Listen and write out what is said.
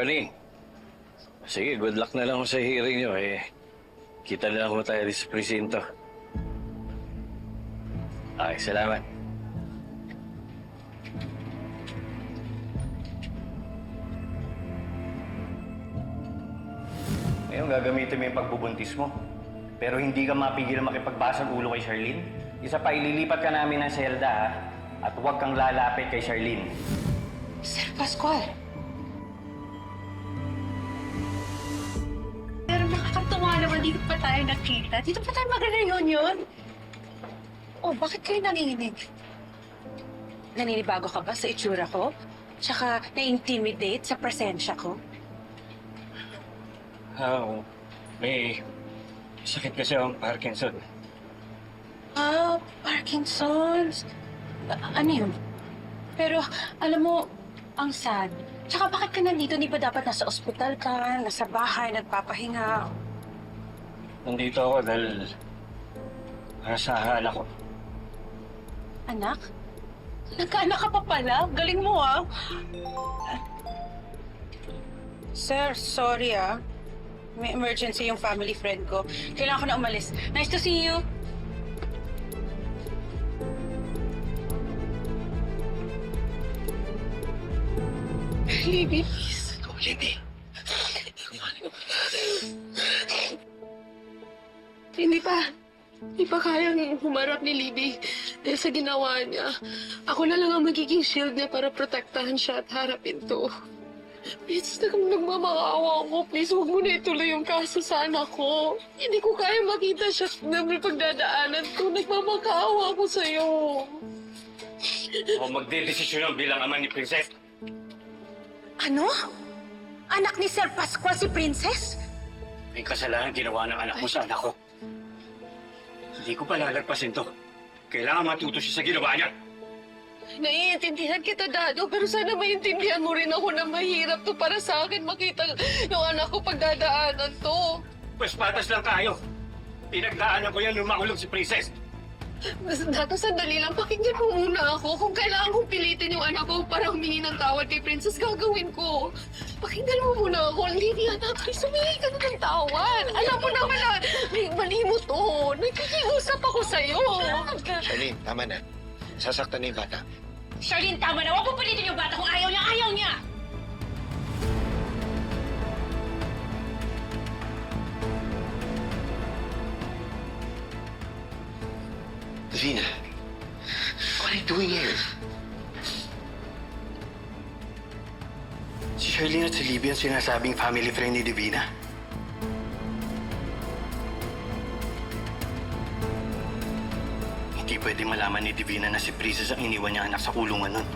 Morning. Sige, good luck na lang ho sa hearing nyo. Kita na lang ho tayo sa presinto. Okay, salamat. Ngayon gagamitin mo yung pagbubuntis mo. Pero hindi ka mapigil makipagbasag ulo kay Charlene. Isa pa, ililipat ka namin ng selda, ha? At huwag kang lalapit kay Charlene. Sir Pascual. Pero nakakatuwa naman, dito pa tayo nakita. Dito pa tayo magre-reunion. Oh, bakit kayo nanginginig? Naninibago ka ba sa itsura ko? Tsaka na-intimidate sa presensya ko? Oo. May sakit kasi ang Parkinson. Ah, Parkinson's. Ano yun? Pero, alam mo, ang sad. Tsaka bakit ka nandito? Di ba dapat nasa ospital ka, nasa bahay, nagpapahinga? Nandito ako dahil para sa anak ko. Anak? Nagkaanak ka pa pala? Galing mo, ah. Sir, sorry, ah. May emergency yung family friend ko. Kailangan ko na umalis. Nice to see you. Libby, please. Go, Libby. Hindi pa kayang humarap ni Libby dahil sa ginawa niya. Ako na lang ang magiging shield niya para protektahan siya at harapin to. Please, nagmamakaawa mo. Please, huwag mo na ituloy yung kaso sa anak ko. Hindi ko kaya makita siya na may pagdadaanan ko. Nagmamakaawa ko sa'yo. Ako magdedesisyon bilang ama ni Princess. Ano? Anak ni Sir Pascual si Princess? May kasalanan ginawa ng anak mo sa anak ko. Hindi ko pa lalagpasin to. Kailangan matuto siya sa ginawa niya. Naiintindihan kita, Dado, pero sana maintindihan mo rin ako na mahirap to para sa akin makita yung anak ko pagdadaanan to. Pues patas lang tayo. Pinagdaanan ko yan nung makulong si Princess. Dado, sandali lang. Pakinggan mo muna ako. Kung kailangan kong pilitin yung anak ko para humingi ng tawad kay Princess, gagawin ko. Pakinggan mo muna ako. Lydia, please, humingi ka na ng tawad. Alam mo naman na may mali mo to. Nagkikiusap ako sa'yo. Charlene, tama na. Sasaktan na yung bata. Charlene, tama na. Huwag mo palitin yung bata kung ayaw niya. Ayaw niya! Davina, what are you doing here? Si Charlene at si Libby ang sinasabing family friend ni Divina. Hindi pwede malaman ni Divina na si Princess ang iniwan niya anak sa kulungan nun.